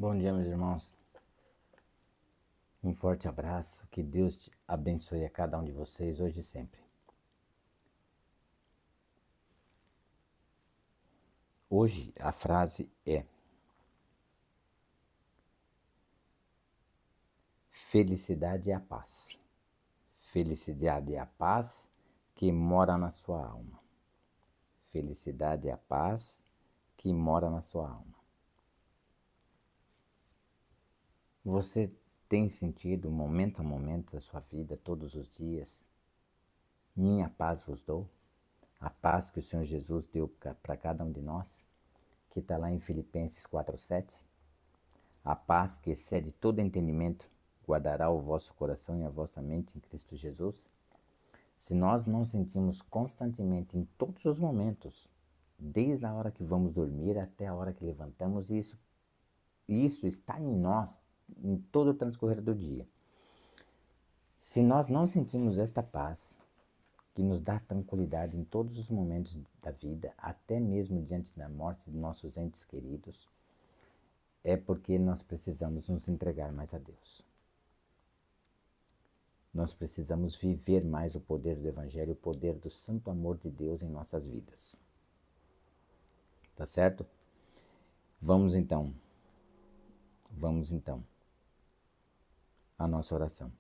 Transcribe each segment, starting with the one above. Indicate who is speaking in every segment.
Speaker 1: Bom dia, meus irmãos. Um forte abraço. Que Deus te abençoe a cada um de vocês hoje e sempre. Hoje a frase é: felicidade é a paz. Felicidade é a paz que mora na sua alma. Felicidade é a paz que mora na sua alma. Você tem sentido momento a momento da sua vida, todos os dias? Minha paz vos dou. A paz que o Senhor Jesus deu para cada um de nós, que está lá em Filipenses 4:7. A paz que excede todo entendimento guardará o vosso coração e a vossa mente em Cristo Jesus. Se nós não sentimos constantemente, em todos os momentos, desde a hora que vamos dormir até a hora que levantamos, isso está em nós em todo o transcorrer do dia. Se nós não sentimos esta paz, que nos dá tranquilidade em todos os momentos da vida, até mesmo diante da morte de nossos entes queridos, é porque nós precisamos nos entregar mais a Deus. Nós precisamos viver mais o poder do Evangelho, o poder do santo amor de Deus em nossas vidas. Tá certo? Vamos então à nossa oração.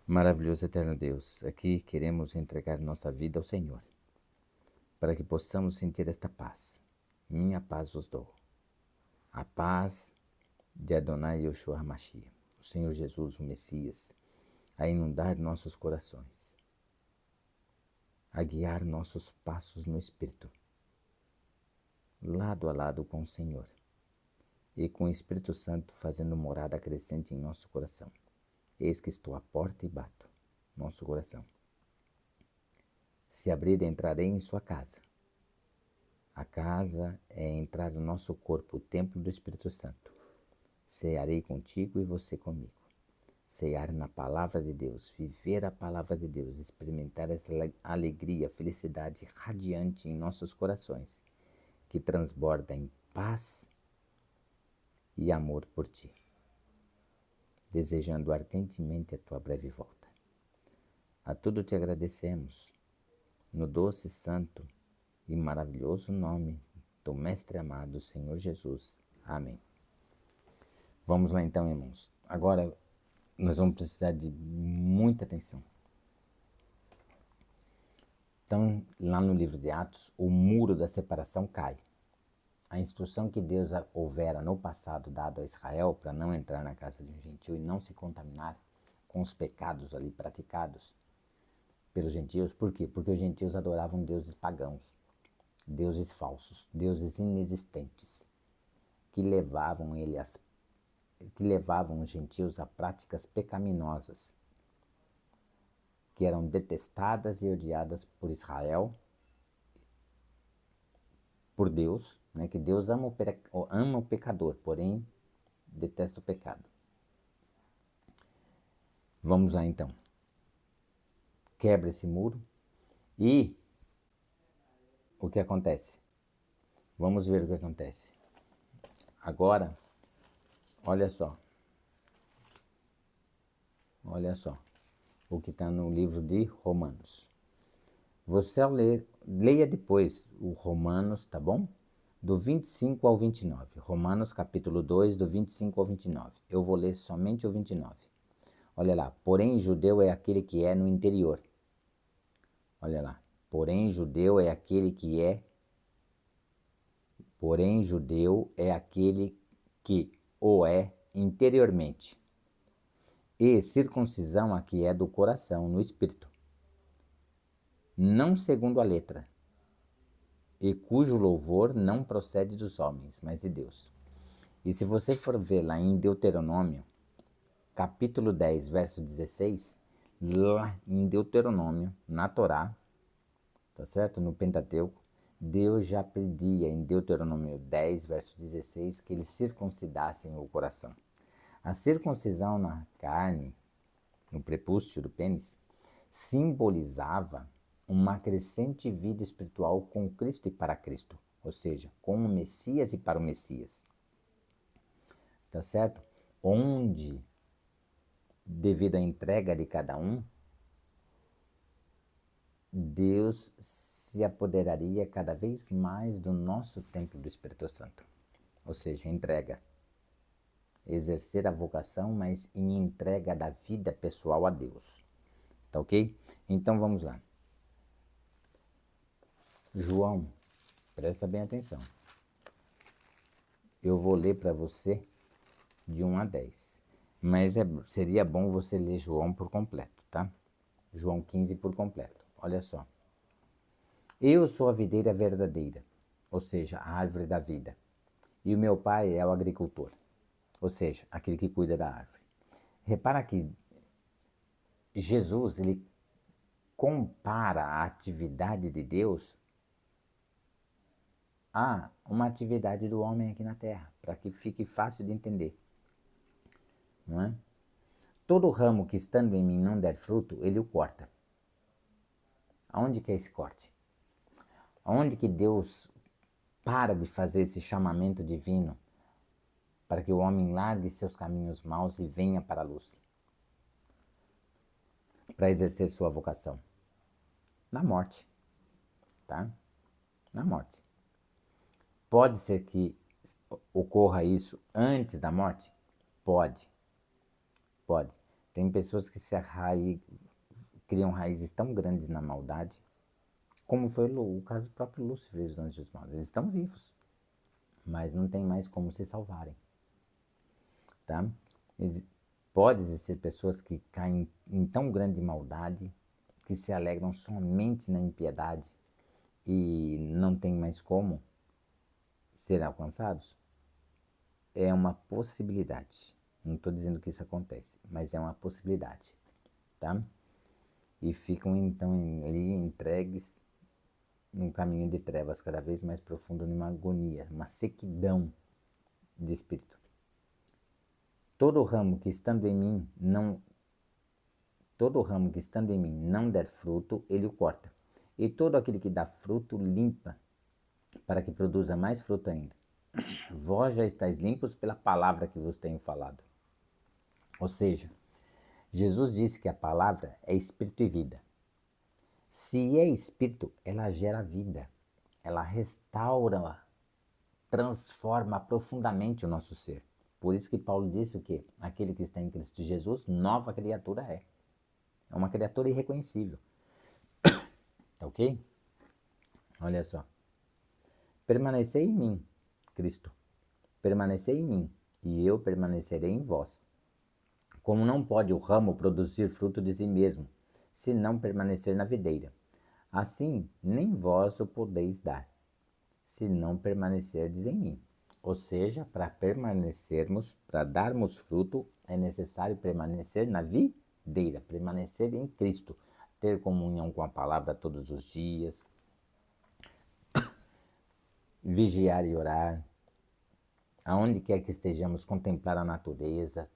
Speaker 1: Maravilhoso eterno Deus, aqui queremos entregar nossa vida ao Senhor, para que possamos sentir esta paz. Minha paz vos dou. A paz de Adonai Yoshua HaMashiach, o Senhor Jesus, o Messias, a inundar nossos corações, a guiar nossos passos no Espírito, lado a lado com o Senhor, e com o Espírito Santo fazendo morada crescente em nosso coração. Eis que estou à porta e bato, nosso coração. Se abrir, entrarei em sua casa. A casa é entrar no nosso corpo, o templo do Espírito Santo. Cearei contigo e você comigo. Cear na palavra de Deus, viver a palavra de Deus, experimentar essa alegria, felicidade radiante em nossos corações, que transborda em paz e amor por ti, desejando ardentemente a tua breve volta. A tudo te agradecemos, no doce, santo e maravilhoso nome do Mestre amado, Senhor Jesus. Amém. Vamos lá então, irmãos. Agora nós vamos precisar de muita atenção. Então, lá no livro de Atos, o muro da separação cai. A instrução que Deus houvera no passado dado a Israel para não entrar na casa de um gentil e não se contaminar com os pecados ali praticados pelos gentios. Por quê? Porque os gentios adoravam deuses pagãos, deuses falsos, deuses inexistentes, que levavam os gentios a práticas pecaminosas, que eram detestadas e odiadas por Israel, por Deus, né? Que Deus ama o pecador, porém detesta o pecado. Vamos lá então. Quebra esse muro e o que acontece? Vamos ver o que acontece. Agora, olha só o que está no livro de Romanos. Você ao ler, leia depois o Romanos, tá bom? Do 25 ao 29. Romanos capítulo 2, do 25 ao 29. Eu vou ler somente o 29. Olha lá, porém judeu é aquele que é no interior. Olha lá, porém judeu é aquele que o é interiormente. E circuncisão a que é do coração, no espírito, não segundo a letra, e cujo louvor não procede dos homens, mas de Deus. E se você for ver lá em Deuteronômio, capítulo 10, verso 16, lá em Deuteronômio, na Torá, tá certo? No Pentateuco, Deus já pedia em Deuteronômio 10, verso 16, que eles circuncidassem o coração. A circuncisão na carne, no prepúcio do pênis, simbolizava uma crescente vida espiritual com Cristo e para Cristo. ou seja, com o Messias e para o Messias. Tá certo? Onde, devido à entrega de cada um, Deus se apoderaria cada vez mais do nosso templo do Espírito Santo. Ou seja, entrega. Exercer a vocação, mas em entrega da vida pessoal a Deus. Tá ok? Então vamos lá. João, presta bem atenção. Eu vou ler para você de 1 a 10. Mas seria bom você ler João por completo, tá? João 15 por completo. Olha só. Eu sou a videira verdadeira, ou seja, a árvore da vida. E o meu pai é o agricultor, ou seja, aquele que cuida da árvore. Repara que Jesus, ele compara a atividade de Deus a uma atividade do homem aqui na terra, para que fique fácil de entender. Não é? Todo ramo que estando em mim não der fruto, ele o corta. Aonde que é esse corte? Aonde que Deus para de fazer esse chamamento divino para que o homem largue seus caminhos maus e venha para a luz, para exercer sua vocação? Na morte, tá? Na morte. Pode ser que ocorra isso antes da morte? Pode. Pode. Tem pessoas que criam raízes tão grandes na maldade, como foi o caso do próprio Lúcifer e os anjos maus. Eles estão vivos, mas não tem mais como se salvarem. Tá? Pode existir pessoas que caem em tão grande maldade, que se alegram somente na impiedade e não tem mais como ser alcançados? É uma possibilidade. Não estou dizendo que isso acontece, mas é uma possibilidade, tá? E ficam então ali entregues num caminho de trevas cada vez mais profundo, numa agonia, uma sequidão de espírito. Todo ramo que estando em mim não der fruto, ele o corta. E todo aquele que dá fruto, limpa, para que produza mais fruto ainda. Vós já estáis limpos pela palavra que vos tenho falado. Ou seja, Jesus disse que a palavra é espírito e vida. Se é espírito, ela gera vida. Ela restaura, transforma profundamente o nosso ser. Por isso que Paulo disse o quê? Aquele que está em Cristo Jesus, nova criatura é. É uma criatura irreconhecível. Tá ok? Olha só. Permanecei em mim, Cristo. Permanecei em mim, e eu permanecerei em vós. Como não pode o ramo produzir fruto de si mesmo, se não permanecer na videira, assim nem vós o podeis dar, se não permanecerdes em mim. Ou seja, para permanecermos, para darmos fruto, é necessário permanecer na videira, permanecer em Cristo, ter comunhão com a palavra todos os dias, vigiar e orar, aonde quer que estejamos, contemplar a natureza,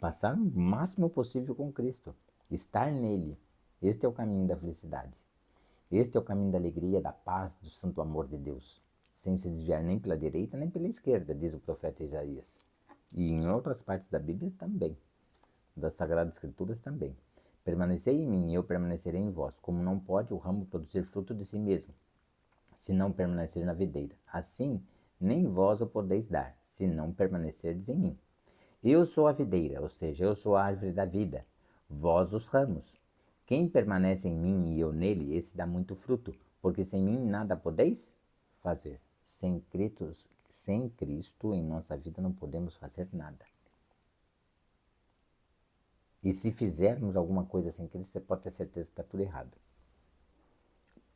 Speaker 1: passar o máximo possível com Cristo, estar nele. Este é o caminho da felicidade. Este é o caminho da alegria, da paz, do santo amor de Deus, sem se desviar nem pela direita nem pela esquerda, diz o profeta Isaías. E em outras partes da Bíblia também, das Sagradas Escrituras também. Permanecei em mim e eu permanecerei em vós, como não pode o ramo produzir fruto de si mesmo, se não permanecer na videira. Assim, nem vós o podeis dar, se não permanecerdes em mim. Eu sou a videira, ou seja, eu sou a árvore da vida, vós os ramos. Quem permanece em mim e eu nele, esse dá muito fruto, porque sem mim nada podeis fazer. Sem Cristo em nossa vida não podemos fazer nada. E se fizermos alguma coisa sem Cristo, você pode ter certeza que está tudo errado.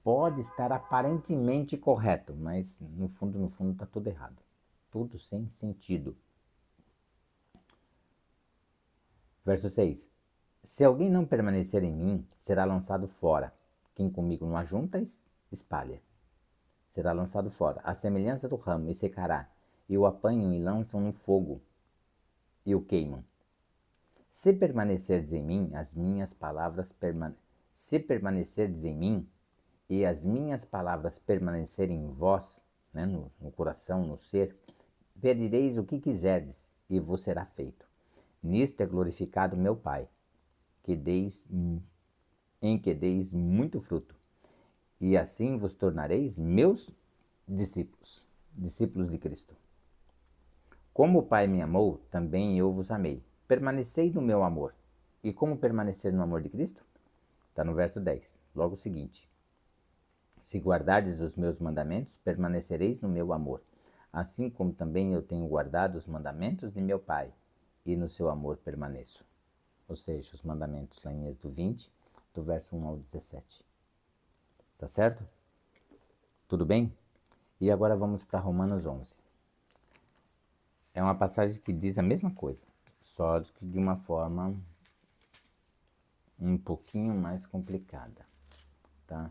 Speaker 1: Pode estar aparentemente correto, mas no fundo está tudo errado. Tudo sem sentido. Verso 6. Se alguém não permanecer em mim, será lançado fora. Quem comigo não ajunta, espalha. Será lançado fora, à semelhança do ramo, e secará. E o apanham e lançam no fogo, e o queimam. Se permanecerdes em mim, se permanecerdes em mim, e as minhas palavras permanecerem em vós, né, no coração, no ser, pedireis o que quiserdes, e vos será feito. Nisto é glorificado meu Pai, em que deis muito fruto, e assim vos tornareis meus discípulos, discípulos de Cristo. Como o Pai me amou, também eu vos amei. Permanecei no meu amor. E como permanecer no amor de Cristo? Está no verso 10, logo o seguinte. Se guardardes os meus mandamentos, permanecereis no meu amor, assim como também eu tenho guardado os mandamentos de meu Pai, e no seu amor permaneço. Ou seja, os mandamentos lá em Êxodo 20, do verso 1 ao 17. Tá certo? Tudo bem? E agora vamos para Romanos 11. É uma passagem que diz a mesma coisa, só que de uma forma um pouquinho mais complicada, tá?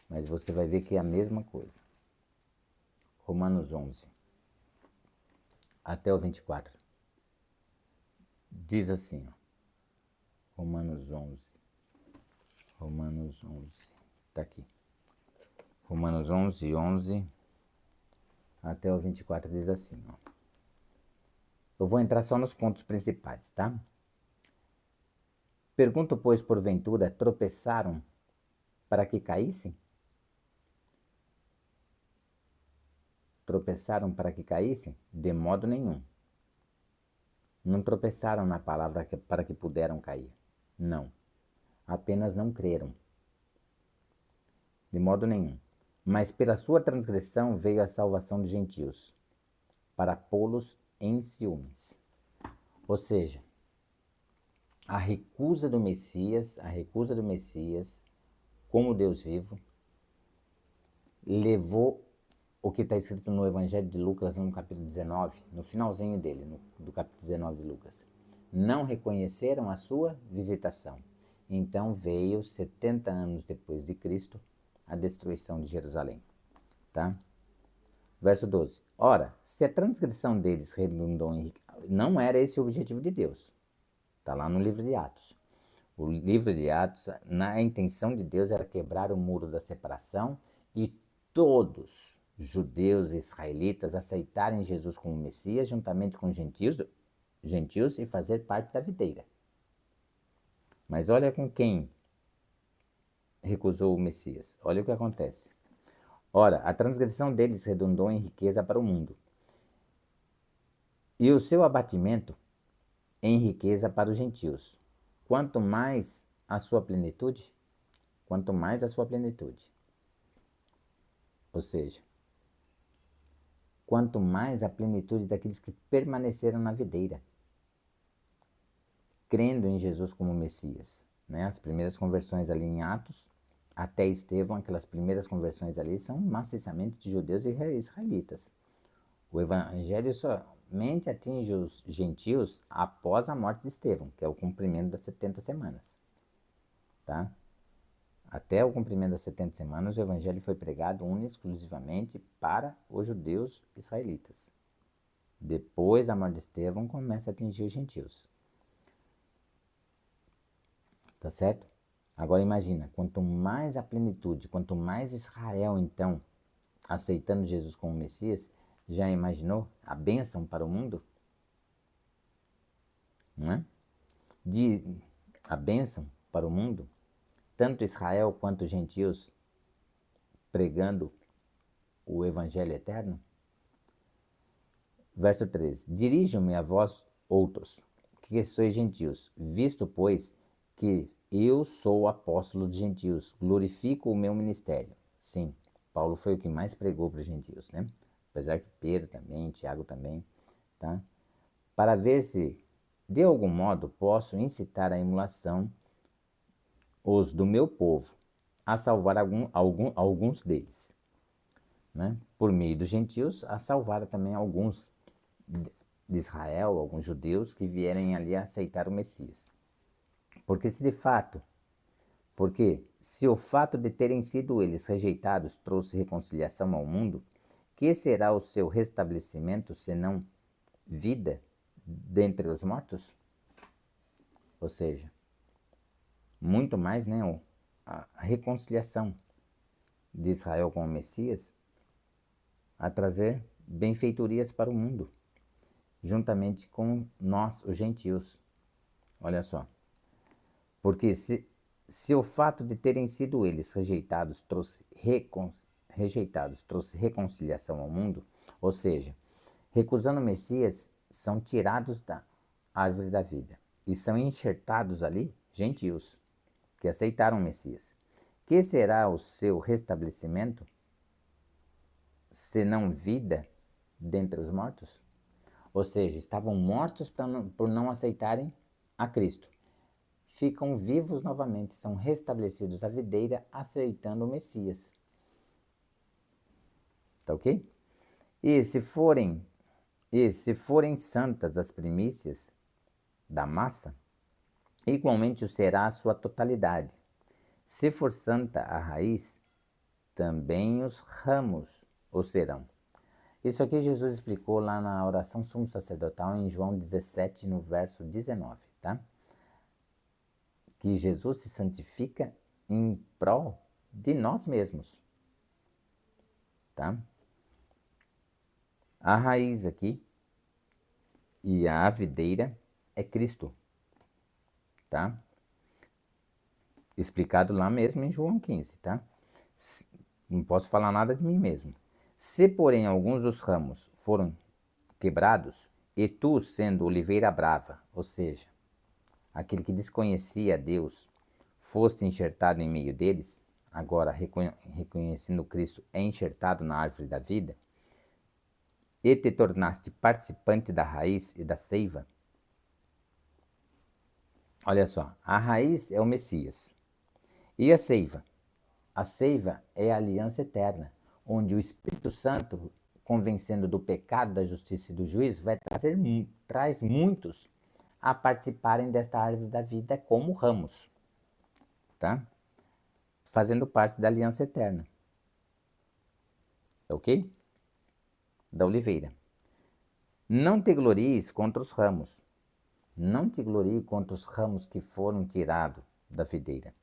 Speaker 1: Mas você vai ver que é a mesma coisa. Romanos 11, até o 24. Diz assim, ó, Romanos 11, tá aqui. Romanos 11 até o 24 diz assim, ó. Eu vou entrar só nos pontos principais, tá? Pergunto, pois, porventura, tropeçaram para que caíssem? Tropeçaram para que caíssem? De modo nenhum. Não tropeçaram na palavra para que puderam cair. Não. Apenas não creram. De modo nenhum. Mas pela sua transgressão veio a salvação dos gentios, para pô-los em ciúmes. Ou seja, a recusa do Messias, como Deus vivo, levou o que está escrito no Evangelho de Lucas, no capítulo 19, no finalzinho dele, do capítulo 19 de Lucas. Não reconheceram a sua visitação. Então veio, 70 anos depois de Cristo, a destruição de Jerusalém. Tá? Verso 12. Ora, se a transgressão deles redundou em... Não era esse o objetivo de Deus. Está lá no livro de Atos. O livro de Atos, na intenção de Deus, era quebrar o muro da separação e todos, judeus e israelitas, aceitarem Jesus como Messias, juntamente com gentios e fazer parte da videira. Mas olha com quem recusou o Messias. Olha o que acontece. Ora, a transgressão deles redundou em riqueza para o mundo, e o seu abatimento em riqueza para os gentios. Quanto mais a sua plenitude, quanto mais a sua plenitude. Ou seja, quanto mais a plenitude daqueles que permaneceram na videira, crendo em Jesus como Messias. Né? As primeiras conversões ali em Atos, até Estevão, aquelas primeiras conversões ali são maciçamente de judeus e israelitas. O evangelho somente atinge os gentios após a morte de Estevão, que é o cumprimento das 70 semanas. Tá? Até o cumprimento das 70 semanas, o evangelho foi pregado única e exclusivamente para os judeus israelitas. Depois da morte de Estevão, começa a atingir os gentios. Tá certo? Agora imagina, quanto mais a plenitude, quanto mais Israel, então, aceitando Jesus como Messias, já imaginou a bênção para o mundo? Não é? A bênção para o mundo, tanto Israel quanto os gentios pregando o evangelho eterno? Verso 13. Dirijo-me a vós outros, que sois gentios, visto, pois, que eu sou apóstolo dos gentios, glorifico o meu ministério. Sim, Paulo foi o que mais pregou para os gentios, né? Apesar que Pedro também, Tiago também, tá? Para ver se, de algum modo, posso incitar a emulação os do meu povo, a salvar alguns deles, né? Por meio dos gentios, a salvar também alguns de Israel, alguns judeus que vierem ali a aceitar o Messias. Porque se o fato de terem sido eles rejeitados trouxe reconciliação ao mundo, que será o seu restabelecimento, senão vida dentre os mortos? Ou seja, muito mais, né, a reconciliação de Israel com o Messias a trazer benfeitorias para o mundo, juntamente com nós, os gentios. Olha só. Porque se o fato de terem sido eles rejeitados trouxe reconciliação ao mundo, ou seja, recusando o Messias, são tirados da árvore da vida e são enxertados ali gentios que aceitaram o Messias. Que será o seu restabelecimento, senão vida dentre os mortos? Ou seja, estavam mortos por não aceitarem a Cristo. Ficam vivos novamente, são restabelecidos à videira, aceitando o Messias. Tá ok? E se forem santas as primícias da massa, igualmente o será a sua totalidade. Se for santa a raiz, também os ramos o serão. Isso aqui Jesus explicou lá na oração sumo sacerdotal em João 17, no verso 19, tá? Que Jesus se santifica em prol de nós mesmos, tá? A raiz aqui e a videira é Cristo, tá? Explicado lá mesmo em João 15, tá? Não posso falar nada de mim mesmo. Se, porém, alguns dos ramos foram quebrados, e tu, sendo oliveira brava, ou seja, aquele que desconhecia Deus, foste enxertado em meio deles, agora reconhecendo Cristo, é enxertado na árvore da vida, e te tornaste participante da raiz e da seiva. Olha só, a raiz é o Messias. E a seiva? A seiva é a aliança eterna, onde o Espírito Santo, convencendo do pecado, da justiça e do juízo, traz muitos a participarem desta árvore da vida como ramos, tá? Fazendo parte da aliança eterna. Ok? Da oliveira. Não te glories contra os ramos. Não te glorie contra os ramos que foram tirados da videira.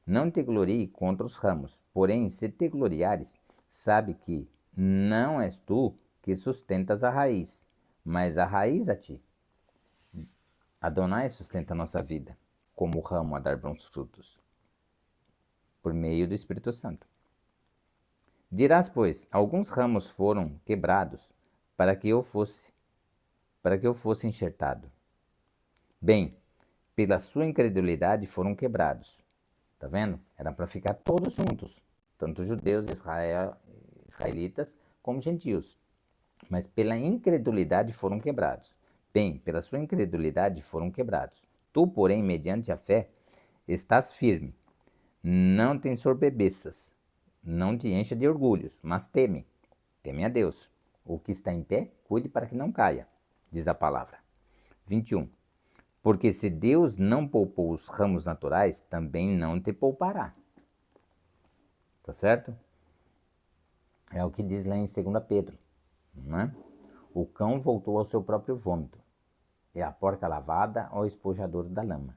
Speaker 1: Não te glorie contra os ramos. Porém, se te gloriares, sabe que não és tu que sustentas a raiz, mas a raiz a ti. Adonai sustenta a nossa vida, como o ramo a dar bons frutos, por meio do Espírito Santo. Dirás, pois, alguns ramos foram quebrados para que eu fosse enxertado. Bem, pela sua incredulidade foram quebrados. Tá vendo? Era para ficar todos juntos, tanto judeus, israelitas, como gentios. Mas pela incredulidade foram quebrados. Bem, pela sua incredulidade foram quebrados. Tu, porém, mediante a fé, estás firme. Não te ensorbebeças, não te encha de orgulhos, mas teme a Deus. O que está em pé, cuide para que não caia, diz a palavra. 21. Porque se Deus não poupou os ramos naturais, também não te poupará. Tá certo? É o que diz lá em 2 Pedro, não é? O cão voltou ao seu próprio vômito, e a porca lavada ao espojador da lama.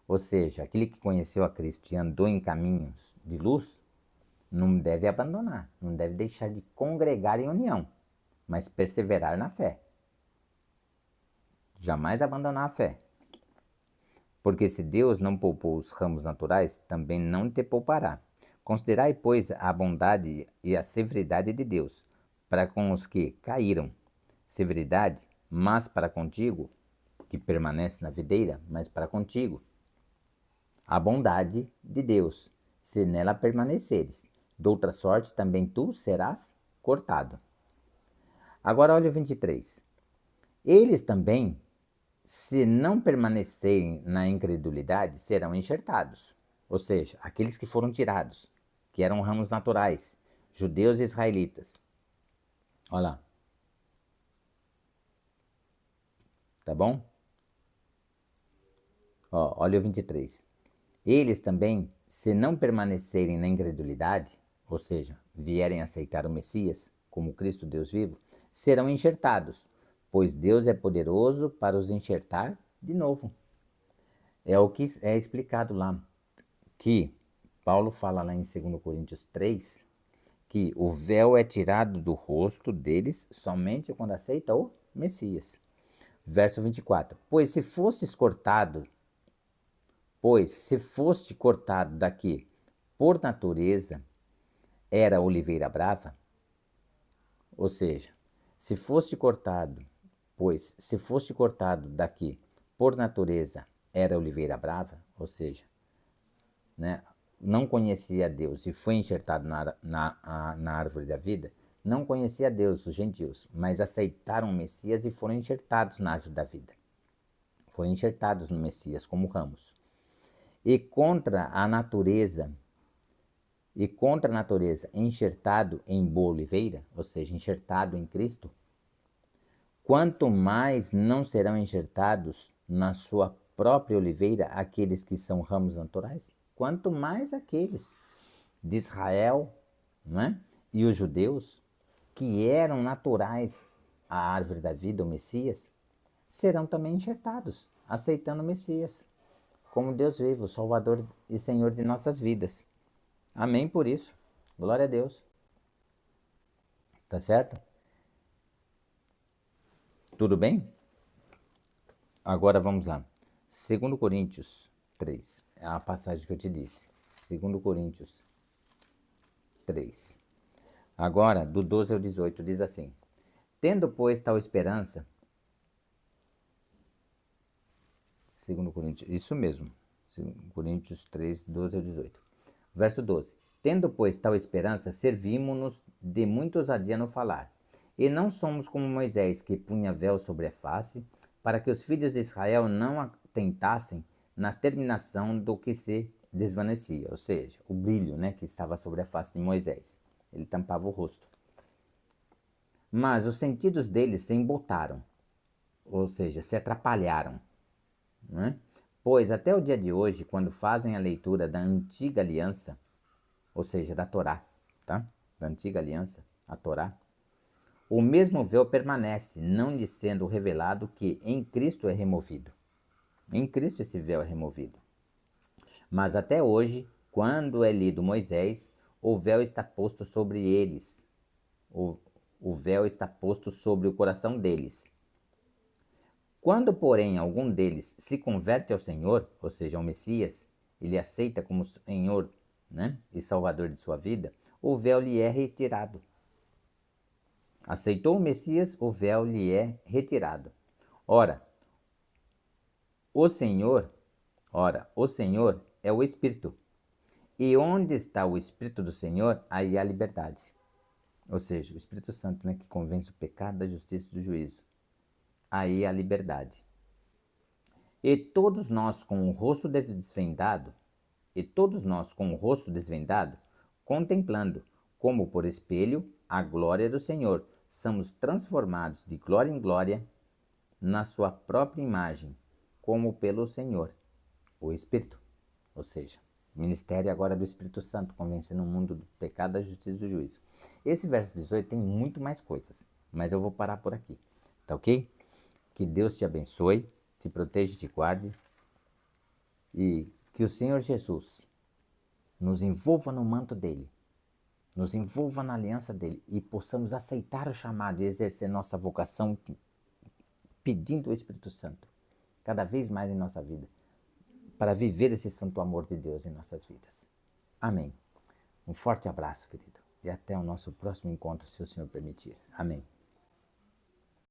Speaker 1: Ou seja, aquele que conheceu a Cristo e andou em caminhos de luz, não deve abandonar, não deve deixar de congregar em união, mas perseverar na fé. Jamais abandonar a fé. Porque se Deus não poupou os ramos naturais, também não te poupará. Considerai, pois, a bondade e a severidade de Deus para com os que caíram. Severidade, mas para contigo, que permanece na videira, mas para contigo. A bondade de Deus, se nela permaneceres. De outra sorte, também tu serás cortado. Agora olha o 23. Eles também, se não permanecerem na incredulidade, serão enxertados. Ou seja, aqueles que foram tirados, que eram ramos naturais, judeus e israelitas. Olha lá. Tá bom? Ó, olha o 23. Eles também, se não permanecerem na incredulidade, ou seja, vierem aceitar o Messias como Cristo Deus vivo, serão enxertados, pois Deus é poderoso para os enxertar de novo. É o que é explicado lá, que Paulo fala lá em 2 Coríntios 3, que o véu é tirado do rosto deles somente quando aceita o Messias. Verso 24. Pois se foste cortado daqui por natureza, era oliveira brava, ou seja, se foste cortado daqui por natureza, era oliveira brava, ou seja, né, não conhecia Deus e foi enxertado na árvore da vida, não conhecia Deus, os gentios, mas aceitaram o Messias e foram enxertados na árvore da vida. Foram enxertados no Messias como ramos. E contra a natureza, enxertado em boa oliveira, ou seja, enxertado em Cristo, quanto mais não serão enxertados na sua própria oliveira aqueles que são ramos naturais? Quanto mais aqueles de Israel, né? E os judeus, que eram naturais à árvore da vida, o Messias, serão também enxertados, aceitando o Messias, como Deus vivo, Salvador e Senhor de nossas vidas. Amém por isso. Glória a Deus. Tá certo? Tudo bem? Agora vamos lá. 2 Coríntios 3. É a passagem que eu te disse. 2 Coríntios 3. Agora, do 12 ao 18, diz assim: Tendo, pois, tal esperança. 2 Coríntios, isso mesmo. 2 Coríntios 3, 12 ao 18. Verso 12. Tendo, pois, tal esperança, servimos-nos de muito ousadia no falar. E não somos como Moisés, que punha véu sobre a face, para que os filhos de Israel não atentassem na terminação do que se desvanecia, ou seja, o brilho, né, que estava sobre a face de Moisés. Ele tampava o rosto. Mas os sentidos deles se embotaram, ou seja, se atrapalharam, né? Pois até o dia de hoje, quando fazem a leitura da antiga aliança, ou seja, da Torá, tá? Da antiga aliança, a Torá, o mesmo véu permanece, não lhe sendo revelado que em Cristo é removido. Em Cristo esse véu é removido. Mas até hoje, quando é lido Moisés, o véu está posto sobre eles. O véu está posto sobre o coração deles. Quando, porém, algum deles se converte ao Senhor, ou seja, ao Messias, ele aceita como Senhor, né, e Salvador de sua vida, o véu lhe é retirado. Aceitou o Messias, o véu lhe é retirado. Ora, o Senhor é o Espírito. E onde está o Espírito do Senhor, aí há liberdade. Ou seja, o Espírito Santo, né, que convence o pecado, da justiça e do juízo. Aí há liberdade. E todos nós com o rosto desvendado, contemplando, como por espelho, a glória do Senhor, somos transformados de glória em glória na sua própria imagem, como pelo Senhor, o Espírito. Ou seja, ministério agora do Espírito Santo, convencendo o mundo do pecado, da justiça e do juízo. Esse verso 18 tem muito mais coisas, mas eu vou parar por aqui, tá ok? Que Deus te abençoe, te proteja e te guarde, e que o Senhor Jesus nos envolva no manto dele, nos envolva na aliança dele e possamos aceitar o chamado e exercer nossa vocação pedindo o Espírito Santo cada vez mais em nossa vida, para viver esse santo amor de Deus em nossas vidas. Amém. Um forte abraço, querido, e até o nosso próximo encontro, se o Senhor permitir. Amém.